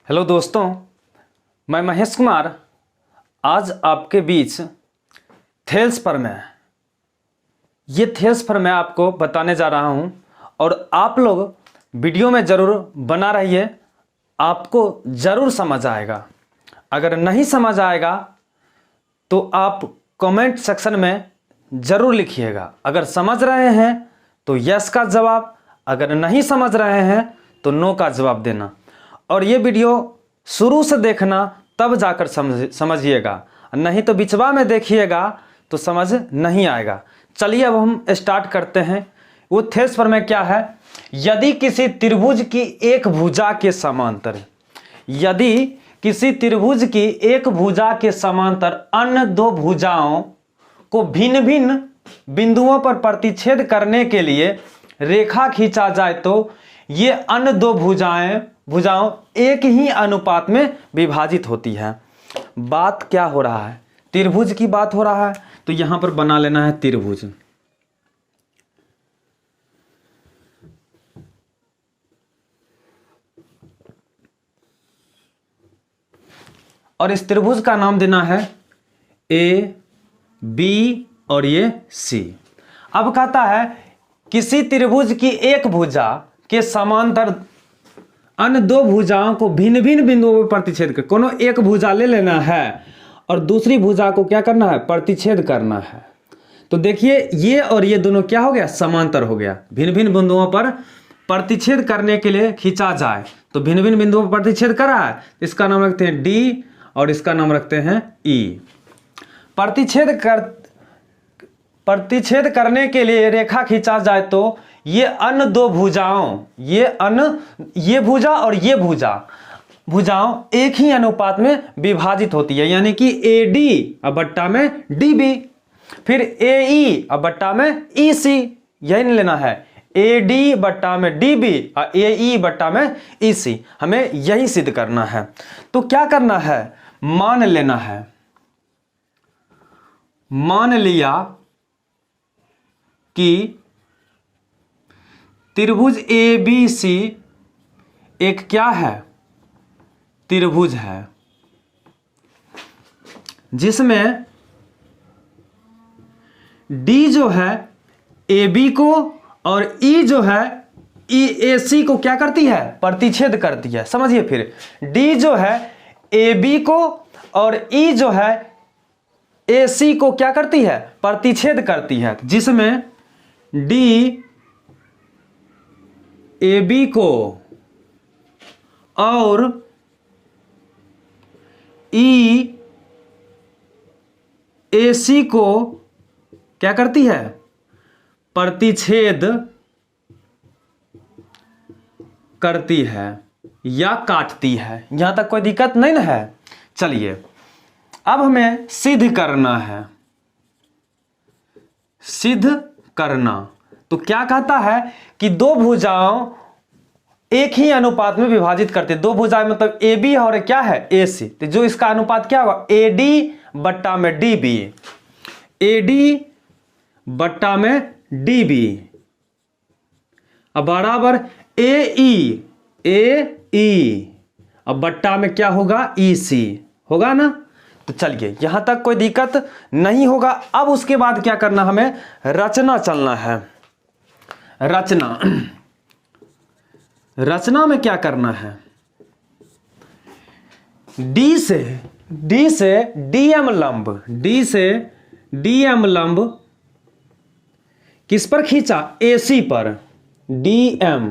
Hello दोस्तों, मैं महेश कुमार आज आपके बीच थेल्स पर मैं आपको बताने जा रहा हूं और आप लोग वीडियो में ज़रूर बना रहिए, आपको ज़रूर समझ आएगा। अगर नहीं समझ आएगा तो आप कमेंट सेक्शन में ज़रूर लिखिएगा। अगर समझ रहे हैं तो यस का जवाब, अगर नहीं समझ रहे हैं तो नो का जवाब देना। और ये वीडियो शुरू से देखना, तब जाकर समझिएगा, नहीं तो बिचवा में देखिएगा तो समझ नहीं आएगा। चलिए अब हम स्टार्ट करते हैं। वो थेल्स पर में क्या है? यदि किसी त्रिभुज की एक भुजा के समांतर, यदि किसी त्रिभुज की एक भुजा के समांतर अन्य दो भुजाओं को भिन्न भिन्न बिंदुओं पर प्रतिच्छेद करने के लिए रेखा खींचा जाए तो ये अन्य दो भुजाओं एक ही अनुपात में विभाजित होती है। बात क्या हो रहा है? त्रिभुज की बात हो रहा है। तो यहां पर बना लेना है त्रिभुज। और इस त्रिभुज का नाम देना है ए, बी और ये सी। अब कहता है किसी त्रिभुज की एक भुजा के समांतर अन्य दो भुजाओं को भिन्न भिन्न बिंदुओं पर प्रतिच्छेद कर, कोनो एक भुजा ले लेना है और दूसरी भुजा को क्या करना है? प्रतिच्छेद करना है। तो देखिए ये और ये दोनों क्या हो गया? समांतर हो गया। भिन्न भिन्न बिंदुओं पर प्रतिच्छेद करने के लिए खींचा जाए तो भिन्न भिन्न बिंदुओं पर प्रतिच्छेद करा है, इसका नाम रखते हैं डी और इसका नाम रखते हैं ई। प्रतिच्छेद करने के लिए रेखा खींचा जाए तो ये अन्य दो भुजाओं, ये भुजा और ये भुजाओं एक ही अनुपात में विभाजित होती है, यानी कि ए डी अब बट्टा में डी बी, फिर ए ई अब बट्टा में ई सी। यही नहीं लेना है, ए डी बट्टा में डी बी और ए ई बट्टा में ई सी। हमें यही सिद्ध करना है। तो क्या करना है? मान लेना है। मान लिया कि त्रिभुज ए बी सी एक क्या है? त्रिभुज है जिसमें डी जो है ए बी को और ई जो है ई ए सी को क्या करती है? प्रतिच्छेद करती है। समझिए, फिर डी जो है ए बी को और ई जो है ए सी को क्या करती है? प्रतिच्छेद करती है। जिसमें डी ए बी को और ई ए सी को क्या करती है? प्रतिच्छेद करती है या काटती है। यहां तक कोई दिक्कत नहीं ना है। चलिए अब हमें सिद्ध करना है। सिद्ध करना तो क्या कहता है कि दो भुजाओं एक ही अनुपात में विभाजित करते। दो भुजाएं मतलब ए बी और क्या है? ए सी। तो जो इसका अनुपात क्या होगा? ए डी बट्टा में डी बी, ए डी बट्टा में डी बी अब बराबर ए ई अब बट्टा में क्या होगा? ई सी होगा ना। तो चलिए यहां तक कोई दिक्कत नहीं होगा। अब उसके बाद क्या करना? हमें रचना चलना है। रचना में क्या करना है? डी से डीएम लंब किस पर खींचा? एसी पर। डीएम,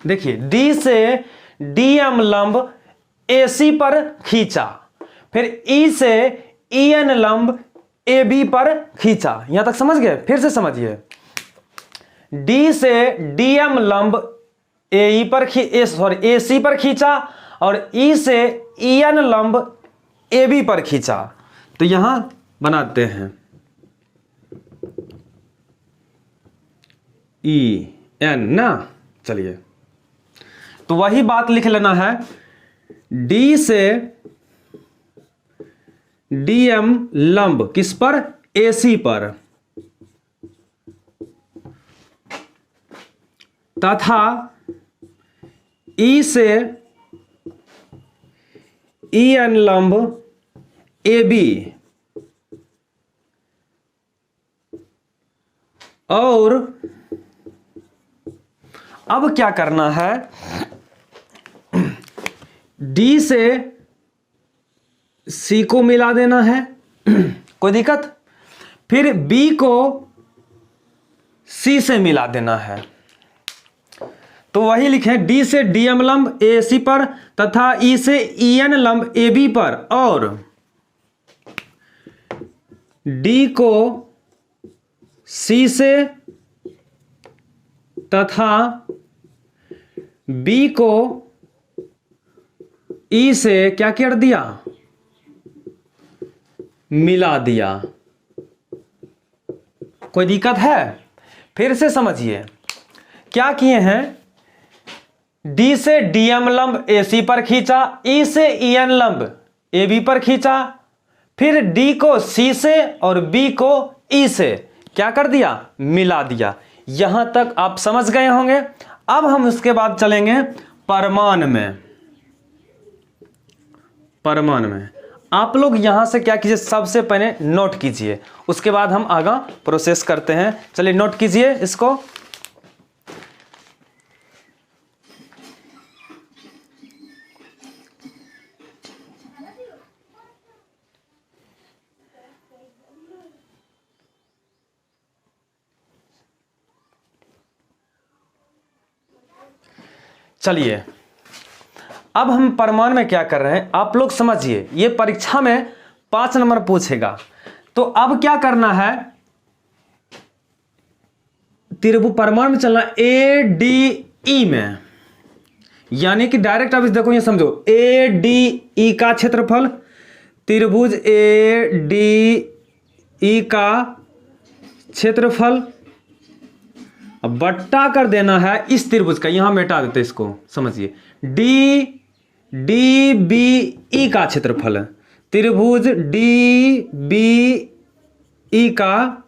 देखिए डी से डीएम लंब एसी पर खींचा, फिर ई से ईएन लंब ए बी पर खींचा। यहां तक समझ गए? फिर से समझिए, डी से डीएम लंब ए सी पर खींचा और ई से ईएन लंब ए बी पर खींचा। तो यहां बनाते हैं ई एन ना। चलिए तो वही बात लिख लेना है। डी से डीएम लंब किस पर? एसी पर, तथा ई से ई एन लंब ए बी और अब क्या करना है, डी से सी को मिला देना है, कोई दिक्कत। फिर बी को सी से मिला देना है, तो वही लिखें, डी से डी एम लंब ए सी पर तथा ई से ई एन लंब ए बी पर, और डी को सी से तथा बी को ई से क्या कर दिया, मिला दिया। कोई दिक्कत है? फिर से समझिए क्या किए हैं, डी से डीएम लंब ए सी पर खींचा, ई से ई एन लंब ए बी पर खींचा, फिर डी को सी से और बी को ई से क्या कर दिया, मिला दिया। यहां तक आप समझ गए होंगे। अब हम उसके बाद चलेंगे परमाण में। परमाण में आप लोग यहां से क्या कीजिए, सबसे पहले नोट कीजिए, उसके बाद हम आगे प्रोसेस करते हैं। चलिए नोट कीजिए इसको। चलिए अब हम परमाणु में क्या कर रहे हैं, आप लोग समझिए, ये परीक्षा में 5 नंबर पूछेगा। तो अब क्या करना है, त्रिभुज परमाणु में चलना ए डी ई में, यानी कि डायरेक्ट अब देखो ये समझो, ए डी ई का क्षेत्रफल, त्रिभुज ए डी ई का क्षेत्रफल, अब बट्टा कर देना है इस त्रिभुज का, यहां मिटा देते इसको, समझिए, डी डी बी ई का क्षेत्रफल, त्रिभुज डी बी ई का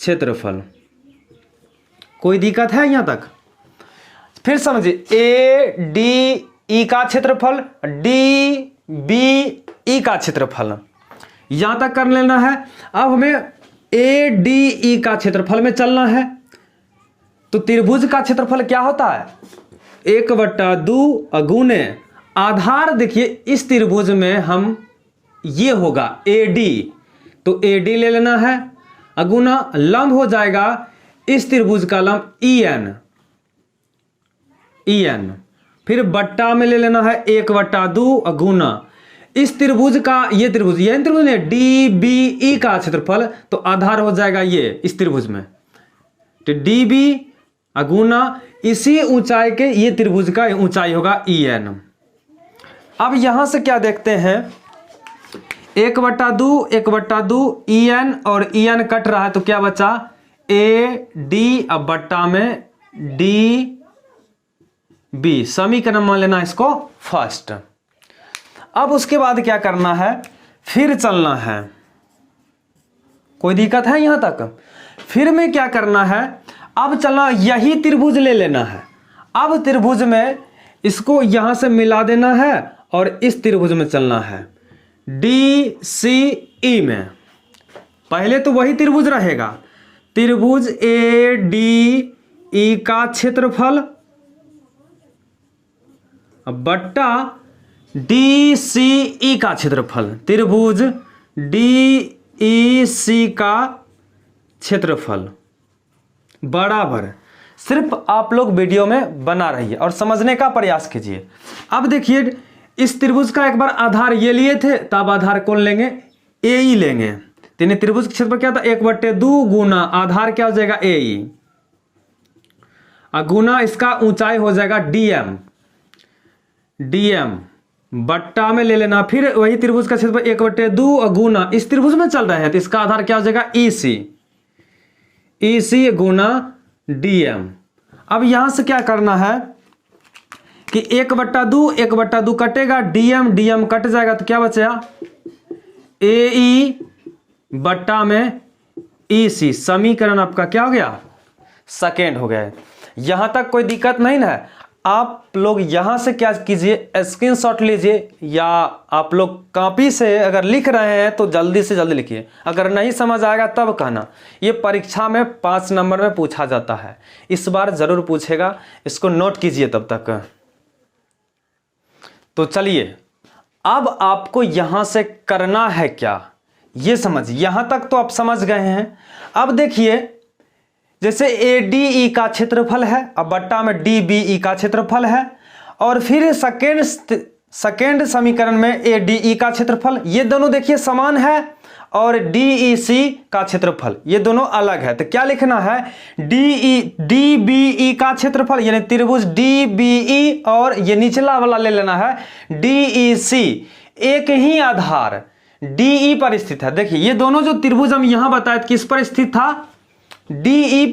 क्षेत्रफल। कोई दिक्कत है यहां तक? फिर समझिए, ए डी ई का क्षेत्रफल, डी बी ई का क्षेत्रफल, यहां तक कर लेना है। अब हमें ए डी ई का क्षेत्रफल में चलना है। तो त्रिभुज का क्षेत्रफल क्या होता है, 1/2 अगुने आधार। देखिए इस त्रिभुज में हम ये होगा AD, तो AD ले लेना है, अगुना लंब हो जाएगा इस त्रिभुज का लंब EN, फिर बट्टा में ले लेना है 1/2 अगुना इस त्रिभुज का, ये त्रिभुज ने DBE का क्षेत्रफल, तो आधार हो जाएगा ये इस त्रिभुज में, तो DB अगुना इसी ऊंचाई के ये त्रिभुज का ऊंचाई होगा EN। अब यहां से क्या देखते हैं, 1/2 EN और EN कट रहा है, तो क्या बचा, AD, अब बट्टा में DB, समीकरण मान लेना इसको फर्स्ट। अब उसके बाद क्या करना है, फिर चलना है। कोई दिक्कत है यहां तक? फिर में क्या करना है, अब चलना, यही त्रिभुज ले लेना है। अब त्रिभुज में इसको यहां से मिला देना है और इस त्रिभुज में चलना है, DCE में। पहले तो वही त्रिभुज रहेगा, त्रिभुज ADE का क्षेत्रफल बट्टा DCE का क्षेत्रफल, त्रिभुज DEC का क्षेत्रफल बराबर। सिर्फ आप लोग वीडियो में बना रहिए और समझने का प्रयास कीजिए। अब देखिए इस त्रिभुज का एक बार आधार ये लिए थे, तब आधार कौन लेंगे, AE लेंगे। तो त्रिभुज के क्षेत्रफल क्या था, 1/2 गुना आधार क्या हो जाएगा AE, गुना इसका ऊंचाई हो जाएगा DM, बट्टा में ले लेना, फिर वही त्रिभुज का क्षेत्रफल 1/2 गुना इस त्रिभुज में चल रहे हैं, तो इसका आधार क्या हो जाएगा EC गुना DM। अब यहां से क्या करना है कि 1/2 कटेगा, DM कट जाएगा, तो क्या बचेगा, AE बट्टा में EC, समीकरण आपका क्या हो गया, सेकेंड हो गया। यहां तक कोई दिक्कत नहीं ना है। आप लोग यहाँ से क्या कीजिए, स्क्रीनशॉट लीजिए, या आप लोग कॉपी से अगर लिख रहे हैं तो जल्दी से जल्दी लिखिए। अगर नहीं समझ आएगा तब कहना। ये परीक्षा में 5 नंबर में पूछा जाता है, इस बार जरूर पूछेगा, इसको नोट कीजिए तब तक। तो चलिए अब आपको यहाँ से करना है क्या, ये समझिए। यहाँ तक तो आप समझ गए हैं। अब देखिए, जैसे ADE का क्षेत्रफल है, अब बट्टा में DBE का क्षेत्रफल है, और फिर सेकेंड समीकरण में ADE का क्षेत्रफल, ये दोनों देखिए समान है, और DEC का क्षेत्रफल ये दोनों अलग है। तो क्या लिखना है, DBE का क्षेत्रफल यानी त्रिभुज DBE, और ये निचला वाला ले लेना है DEC, एक ही आधार DE पर स्थित है। देखिए ये दोनों जो त्रिभुज हम यहां बताए किस पर स्थित था, DE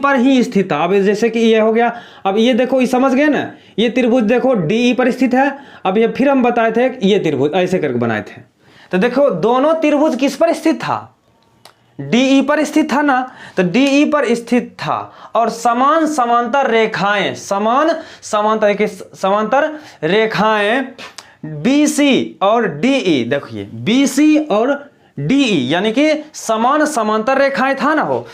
पर ही स्थित था। अब जैसे कि ये हो गया, अब ये देखो, ये समझ गए ना, ये त्रिभुज देखो DE पर स्थित है। अब ये फिर हम बताए थे ये त्रिभुज ऐसे करके बनाए थे। तो देखो दोनों त्रिभुज किस पर स्थित था, DE पर स्थित था ना, तो DE पर स्थित था, और समान समांतर रेखाएं, समांतर रेखाएं BC और DE, देखिए BC और DE यानी कि समान समांतर रेखाएं था ना हो,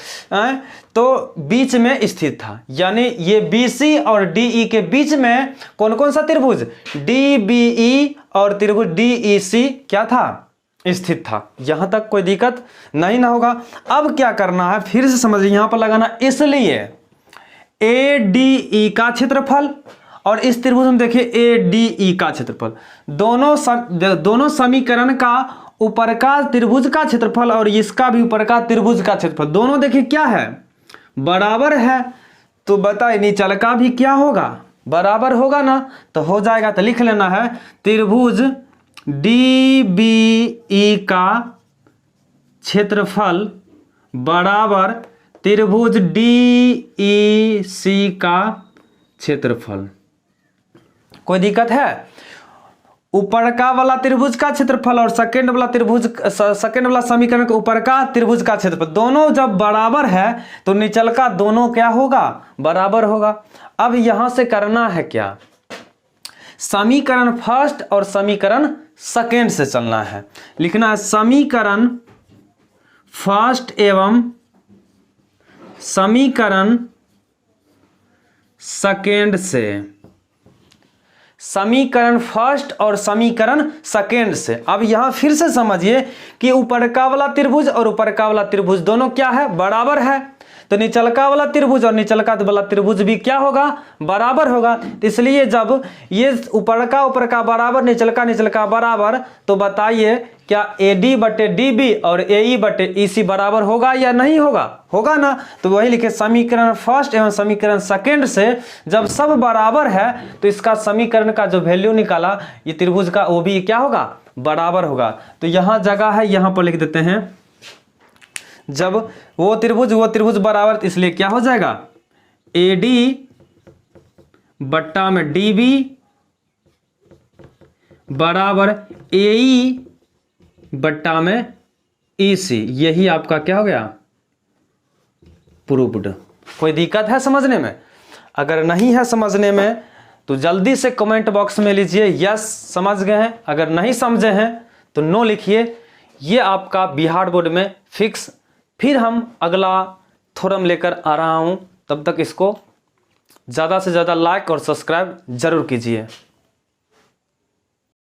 तो बीच में स्थित था। यानी ये BC और DE के बीच में कौन कौन सा त्रिभुज, DBE और त्रिभुज DEC क्या था, स्थित था। यहां तक कोई दिक्कत नहीं ना होगा। अब क्या करना है, फिर से समझिए, यहां पर लगाना, इसलिए ADE का क्षेत्रफल और इस त्रिभुज में देखिए ADE का क्षेत्रफल, दोनों समीकरण का ऊपर का त्रिभुज का क्षेत्रफल और इसका भी ऊपर का त्रिभुज का क्षेत्रफल, दोनों देखिए क्या है, बराबर है। तो बताइए निचल का भी क्या होगा, बराबर होगा ना, तो हो जाएगा। तो लिख लेना है त्रिभुज DBE का क्षेत्रफल बराबर त्रिभुज DEC का क्षेत्रफल। कोई दिक्कत है, ऊपर का वाला त्रिभुज का क्षेत्रफल और सेकंड वाला समीकरण के ऊपर का त्रिभुज का क्षेत्रफल दोनों जब बराबर है तो निचल का दोनों क्या होगा, बराबर होगा। अब यहां से करना है क्या, समीकरण फर्स्ट और समीकरण सेकंड से चलना है। लिखना है समीकरण फर्स्ट एवं समीकरण सेकंड से, समीकरण फर्स्ट और समीकरण सेकंड से। अब यहां फिर से समझिए कि ऊपर का वाला त्रिभुज और ऊपर का वाला त्रिभुज दोनों क्या है, बराबर है। तो निचलका वाला त्रिभुज और निचलका वाला त्रिभुज भी क्या होगा, बराबर होगा। तो इसलिए जब ये ऊपर का बराबर, निचलका बराबर, तो बताइए क्या AD/DB और AE/EC बराबर होगा या नहीं होगा, होगा ना। तो वही लिखे समीकरण फर्स्ट एवं समीकरण सेकंड से जब सब बराबर है तो इसका समीकरण का जो वैल्यू निकाला ये त्रिभुज का, वो भी क्या होगा, बराबर होगा। तो यहां जगह है, यहां पर लिख देते हैं, जब वो त्रिभुज बराबर, इसलिए क्या हो जाएगा, AD/DB बराबर AE/EC, यही आपका क्या हो गया, प्रूव्ड। कोई दिक्कत है समझने में? अगर नहीं है समझने में तो जल्दी से कमेंट बॉक्स में लीजिए यस समझ गए हैं, अगर नहीं समझे हैं तो नो लिखिए। ये आपका बिहार बोर्ड में फिक्स। फिर हम अगला थ्योरम लेकर आ रहा हूं, तब तक इसको ज़्यादा से ज़्यादा लाइक और सब्सक्राइब जरूर कीजिए।